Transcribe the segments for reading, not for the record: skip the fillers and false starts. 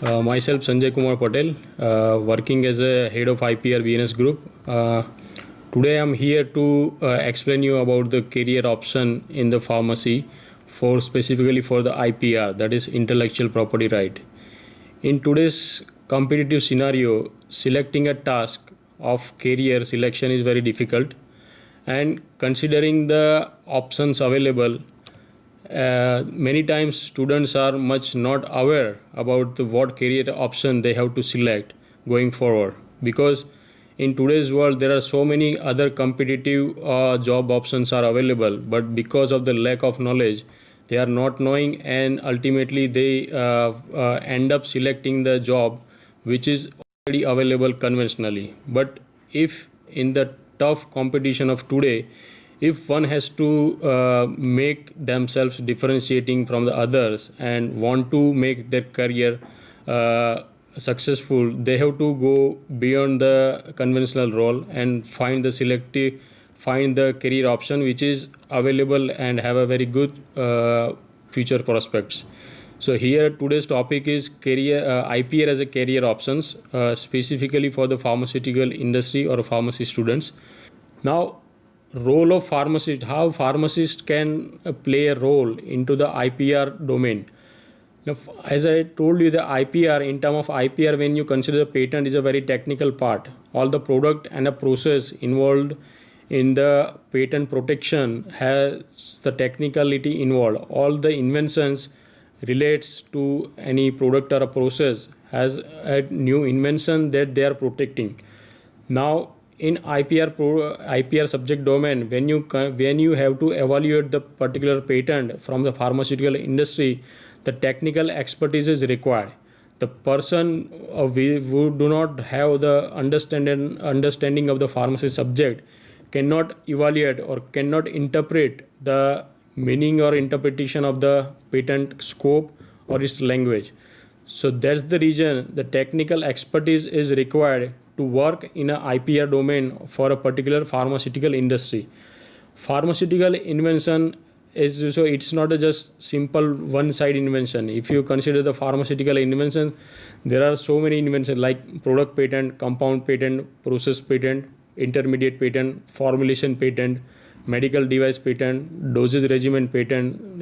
Myself Sanjay Kumar Patel, working as a head of IPR BNS Group. Today I'm here to explain you about the career option in the pharmacy for specifically for the IPR, that is intellectual property right. In today's competitive scenario, selecting a task of career selection is very difficult, and considering the options available, many times students are much not aware about what career option they have to select going forward, because in today's world there are so many other competitive job options are available, but because of the lack of knowledge they are not knowing, and ultimately they end up selecting the job which is already available conventionally. But if in the tough competition of today, if one has to make themselves differentiating from the others and want to make their career successful, they have to go beyond the conventional role and find the career option which is available and have a very good future prospects. So here today's topic is career IPR as a career options, specifically for the pharmaceutical industry or pharmacy students. Now, role of pharmacist, how pharmacist can play a role into the IPR domain. Now, as I told you, the IPR, in terms of IPR, when you consider the patent, is a very technical part. All the product and the process involved in the patent protection has the technicality involved. All the inventions relates to any product or a process has a new invention that they are protecting. Now, in IPR subject domain, when you have to evaluate the particular patent from the pharmaceutical industry, the technical expertise is required. The person who do not have the understanding of the pharmacy subject cannot evaluate or cannot interpret the meaning or interpretation of the patent scope or its language. So that's the reason the technical expertise is required to work in a IPR domain for a particular pharmaceutical industry. Pharmaceutical invention is, so it's not a just simple one side invention. If you consider the pharmaceutical invention, there are so many inventions like product patent, compound patent, process patent, intermediate patent, formulation patent, medical device patent, dosage regimen patent,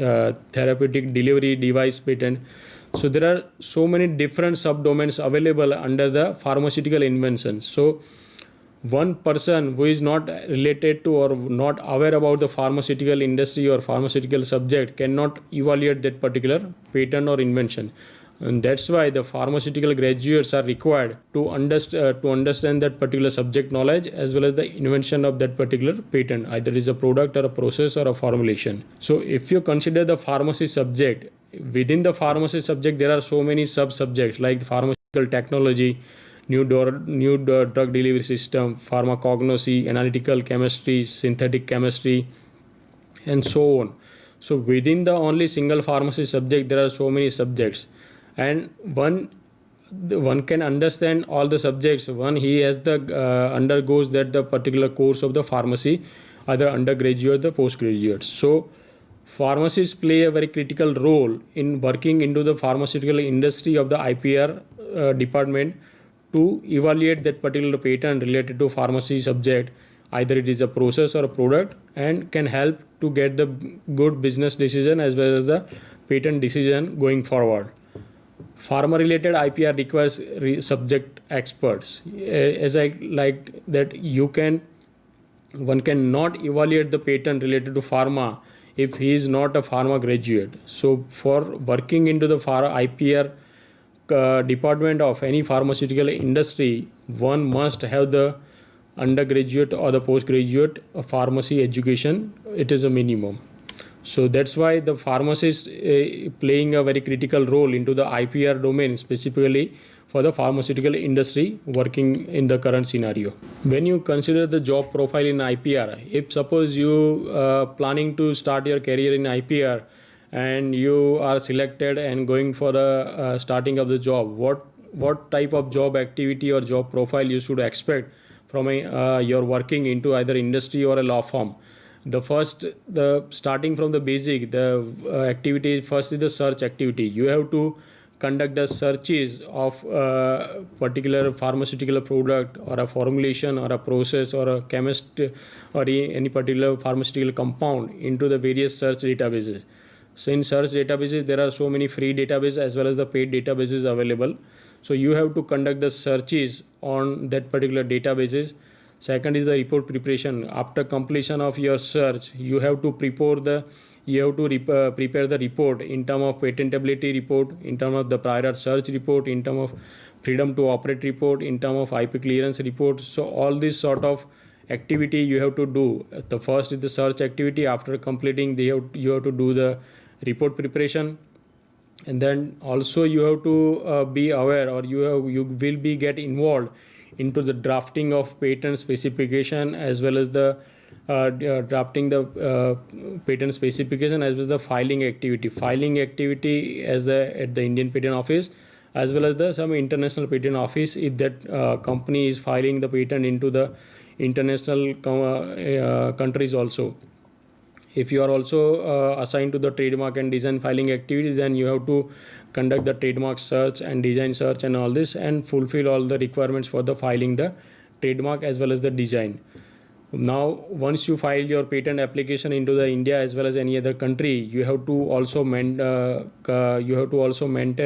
therapeutic delivery device patent. So there are so many different subdomains available under the pharmaceutical invention. So one person who is not related to or not aware about the pharmaceutical industry or pharmaceutical subject cannot evaluate that particular patent or invention. And that's why the pharmaceutical graduates are required to understand that particular subject knowledge as well as the invention of that particular patent, either it is a product or a process or a formulation. So if you consider the pharmacy subject, within the pharmacy subject there are so many sub-subjects like pharmaceutical technology, new drug delivery system, pharmacognosy, analytical chemistry, synthetic chemistry, and so on. So within the only single pharmacy subject there are so many subjects, and one can understand all the subjects. One, he has the undergoes that the particular course of the pharmacy, either undergraduate or the postgraduate. So pharmacists play a very critical role in working into the pharmaceutical industry of the IPR department to evaluate that particular patent related to pharmacy subject, either it is a process or a product, and can help to get the good business decision as well as the patent decision going forward. Pharma related IPR requires subject experts. As I like that one cannot evaluate the patent related to pharma if he is not a pharma graduate. So for working into the IPR department of any pharmaceutical industry, one must have the undergraduate or the postgraduate pharmacy education. It is a minimum. So that's why the pharmacist playing a very critical role into the IPR domain, specifically for the pharmaceutical industry working in the current scenario. When you consider the job profile in IPR, if suppose you planning to start your career in IPR and you are selected and going for the starting of the job, what type of job activity or job profile you should expect from your working into either industry or a law firm. The starting from the basic, the activity first is the search activity. You have to conduct the searches of particular pharmaceutical product or a formulation or a process or a chemist or any particular pharmaceutical compound into the various search databases. So in search databases, there are so many free databases as well as the paid databases available. So you have to conduct the searches on that particular databases. Second is the report preparation. After completion of your search, you have to prepare the report in terms of patentability report, in terms of the prior search report, in terms of freedom to operate report, in terms of IP clearance report. So all this sort of activity you have to do. The first is the search activity. After completing, you have to do the report preparation, and then also you have to be aware, or you will be get involved into the drafting of patent specification as well as the drafting the patent specification as well as the filing activity as at the Indian Patent Office as well as the some international patent office if that company is filing the patent into the international countries also. If you are also assigned to the trademark and design filing activity, then you have to conduct the trademark search and design search and all this and fulfill all the requirements for the filing the trademark as well as the design. Now, once you file your patent application into the India as well as any other country, you have to also maintain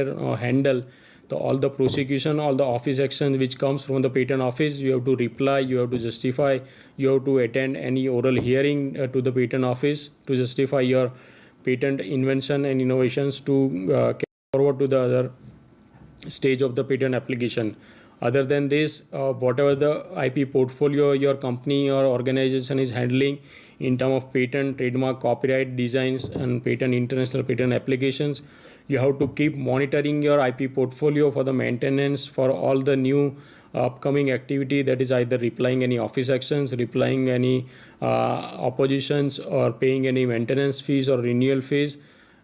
or handle all the prosecution, all the office action which comes from the patent office. You have to reply, you have to justify, you have to attend any oral hearing to the patent office to justify your patent invention and innovations to carry forward to the other stage of the patent application. Other than this, whatever the IP portfolio your company or organization is handling in terms of patent, trademark, copyright, designs and patent, international patent applications, you have to keep monitoring your IP portfolio for the maintenance for all the new upcoming activity, that is either replying any office actions, replying any oppositions or paying any maintenance fees or renewal fees.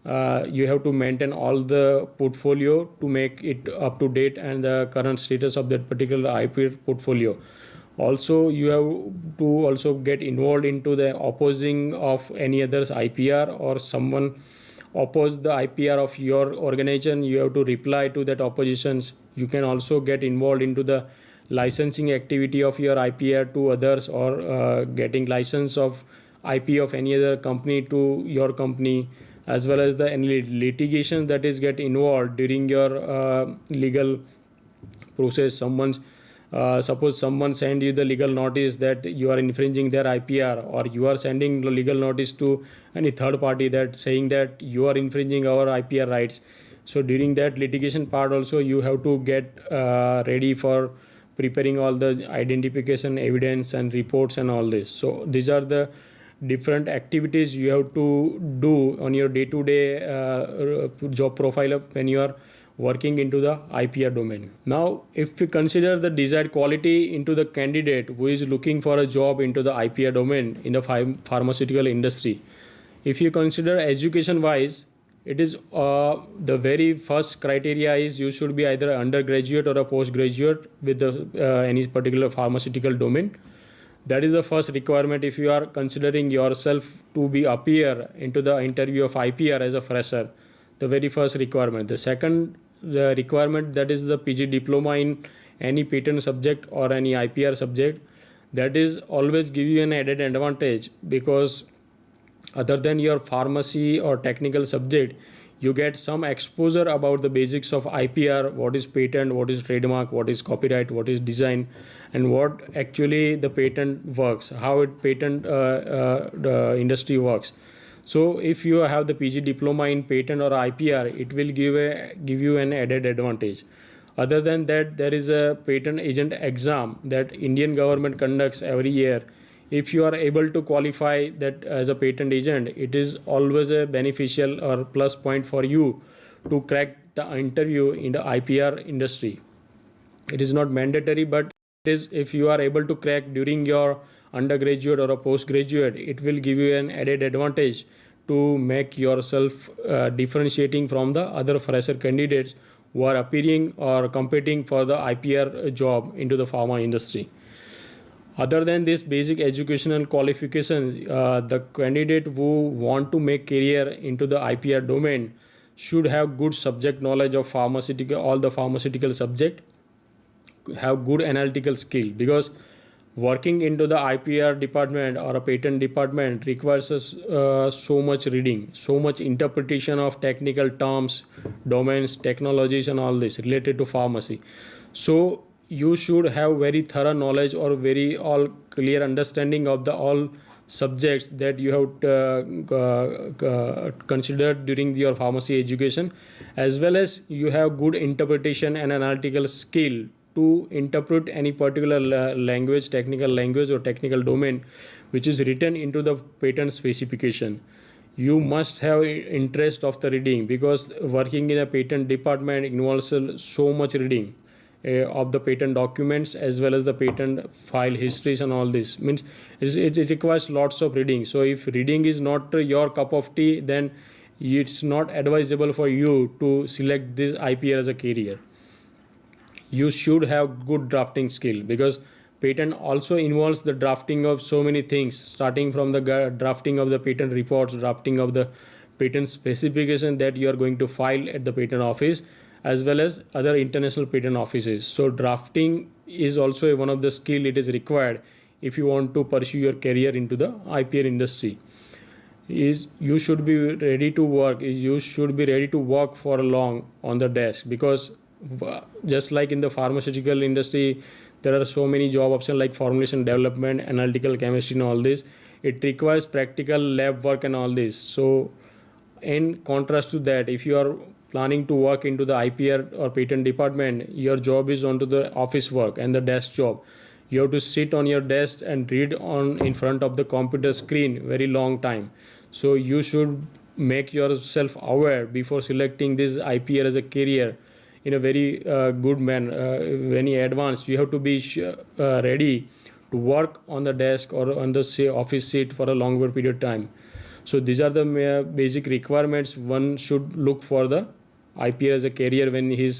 You have to maintain all the portfolio to make it up to date and the current status of that particular IP portfolio. Also, you have to also get involved into the opposing of any other's IPR or someone oppose the IPR of your organization. You have to reply to that oppositions. You can also get involved into the licensing activity of your IPR to others or getting license of IP of any other company to your company, as well as the any litigation that is get involved during your legal process. Suppose someone send you the legal notice that you are infringing their IPR, or you are sending the legal notice to any third party that saying that you are infringing our IPR rights. So during that litigation part also you have to get ready for preparing all the identification evidence and reports and all this. So these are the different activities you have to do on your day-to-day job profile when you are working into the IPR domain. Now, if we consider the desired quality into the candidate who is looking for a job into the IPR domain in the pharmaceutical industry, if you consider education-wise, it is the very first criteria is you should be either undergraduate or a postgraduate with the any particular pharmaceutical domain. That is the first requirement if you are considering yourself to be appear into the interview of IPR as a fresher. The very first requirement. The second requirement, that is the PG diploma in any patent subject or any IPR subject. That is always give you an added advantage, because other than your pharmacy or technical subject, you get some exposure about the basics of IPR, what is patent, what is trademark, what is copyright, what is design, and what actually the patent works, how it patent the industry works. So if you have the PG diploma in patent or IPR, it will give you an added advantage. Other than that, there is a patent agent exam that Indian government conducts every year. If you are able to qualify that as a patent agent, it is always a beneficial or plus point for you to crack the interview in the IPR industry. It is not mandatory, but it is, if you are able to crack during your undergraduate or a postgraduate, it will give you an added advantage to make yourself differentiating from the other fresher candidates who are appearing or competing for the IPR job into the pharma industry. Other than this basic educational qualifications, the candidate who want to make career into the IPR domain, should have good subject knowledge of pharmaceutical, all the pharmaceutical subject, have good analytical skill, because working into the IPR department or a patent department requires us so much reading, so much interpretation of technical terms, domains, technologies, and all this related to pharmacy. So you should have very thorough knowledge or very all clear understanding of the all subjects that you have considered during your pharmacy education, as well as you have good interpretation and analytical skill to interpret any particular language, technical language or technical domain which is written into the patent specification. You must have interest of the reading, because working in a patent department involves so much reading of the patent documents as well as the patent file histories, and all this means it requires lots of reading. So if reading is not your cup of tea, then it's not advisable for you to select this IPR as a career. You should have good drafting skill, because patent also involves the drafting of so many things, starting from the drafting of the patent reports, drafting of the patent specification that you are going to file at the patent office, as well as other international patent offices. So drafting is also one of the skill it is required if you want to pursue your career into the IPR industry. Is you should be ready to work, you should be ready to work for long on the desk, because just like in the pharmaceutical industry there are so many job options like formulation development, analytical chemistry, and all this. It requires practical lab work and all this. So in contrast to that, if you are planning to work into the IPR or patent department, your job is onto the office work and the desk job. You have to sit on your desk and read on in front of the computer screen very long time. So you should make yourself aware before selecting this IPR as a career in a very good manner, very advanced. You have to be ready to work on the desk or on the office seat for a longer period of time. So these are the basic requirements one should look for the IPR as a career when he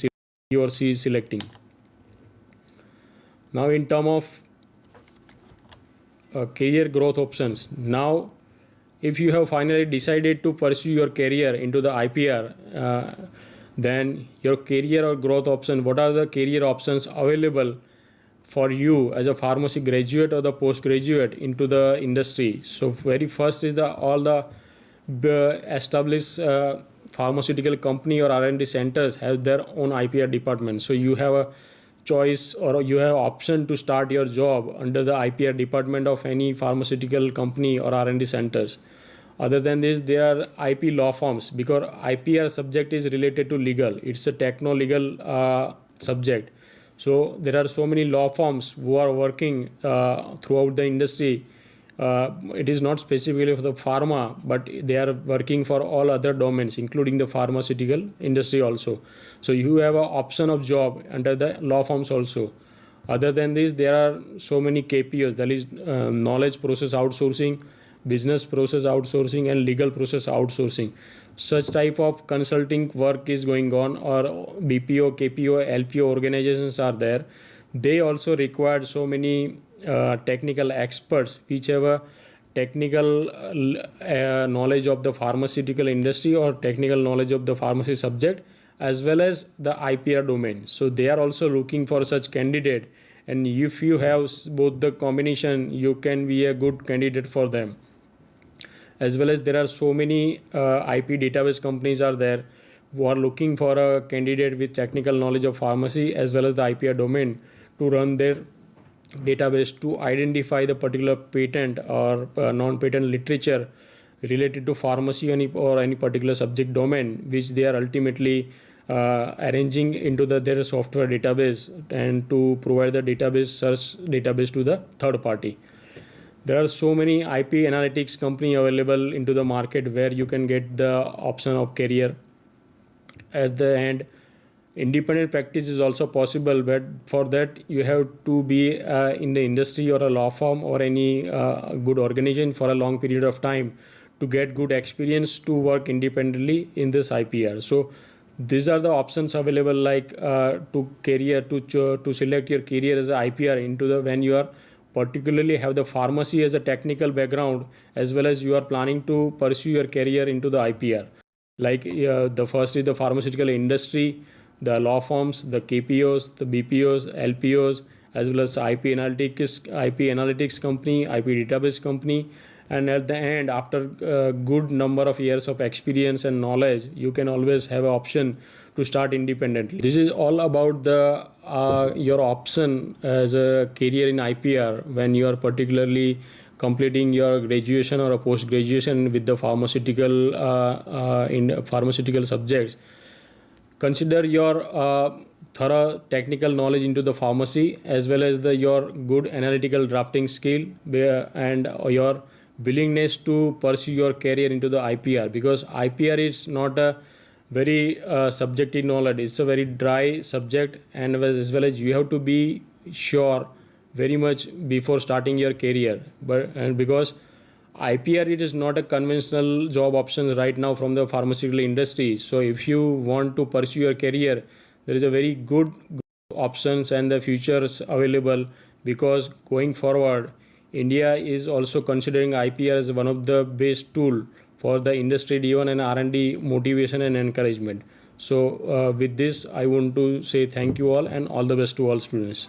or she is selecting. Now in terms of career growth options, now if you have finally decided to pursue your career into the IPR, then your career or growth option, what are the career options available for you as a pharmacy graduate or the postgraduate into the industry? So very first is all the established pharmaceutical company or R&D centers have their own IPR department. So you have a choice or you have option to start your job under the IPR department of any pharmaceutical company or R&D centers. Other than this, there are IP law firms, because IPR subject is related to legal. It's a techno-legal subject. So there are so many law firms who are working throughout the industry. It is not specifically for the pharma, but they are working for all other domains, including the pharmaceutical industry also. So you have an option of job under the law firms also. Other than this, there are so many KPOs, that is knowledge process outsourcing, business process outsourcing, and legal process outsourcing. Such type of consulting work is going on, or BPO, KPO, LPO organizations are there. They also require so many technical experts which have a technical knowledge of the pharmaceutical industry or technical knowledge of the pharmacy subject, as well as the IPR domain. So they are also looking for such candidate, and if you have both the combination, you can be a good candidate for them. As well as there are so many IP database companies are there who are looking for a candidate with technical knowledge of pharmacy as well as the IPR domain to run their database to identify the particular patent or non-patent literature related to pharmacy or any particular subject domain, which they are ultimately arranging into their software database, and to provide the search database to the third party. There are so many IP analytics company available into the market where you can get the option of career. At the end, independent practice is also possible, but for that you have to be in the industry or a law firm or any good organization for a long period of time to get good experience to work independently in this IPR. So these are the options available, like to select your career as an IPR into the when you are particularly have the pharmacy as a technical background, as well as you are planning to pursue your career into the IPR. Like the first is the pharmaceutical industry, the law firms, the KPOs, the BPOs, LPOs, as well as IP analytics company, IP database company. And at the end, after a good number of years of experience and knowledge, you can always have an option to start independently. This is all about the your option as a career in IPR when you are particularly completing your graduation or a post graduation with the pharmaceutical subjects. Consider your thorough technical knowledge into the pharmacy, as well as your good analytical drafting skill, and your willingness to pursue your career into the IPR, because IPR is not a very subjective knowledge. It's a very dry subject, and as well as you have to be sure very much before starting your career. But and because IPR, it is not a conventional job option right now from the pharmaceutical industry. So if you want to pursue your career, there is a very good options and the futures available, because going forward, India is also considering IPR as one of the best tool for the industry driven and R&D motivation and encouragement. So with this, I want to say thank you all and all the best to all students.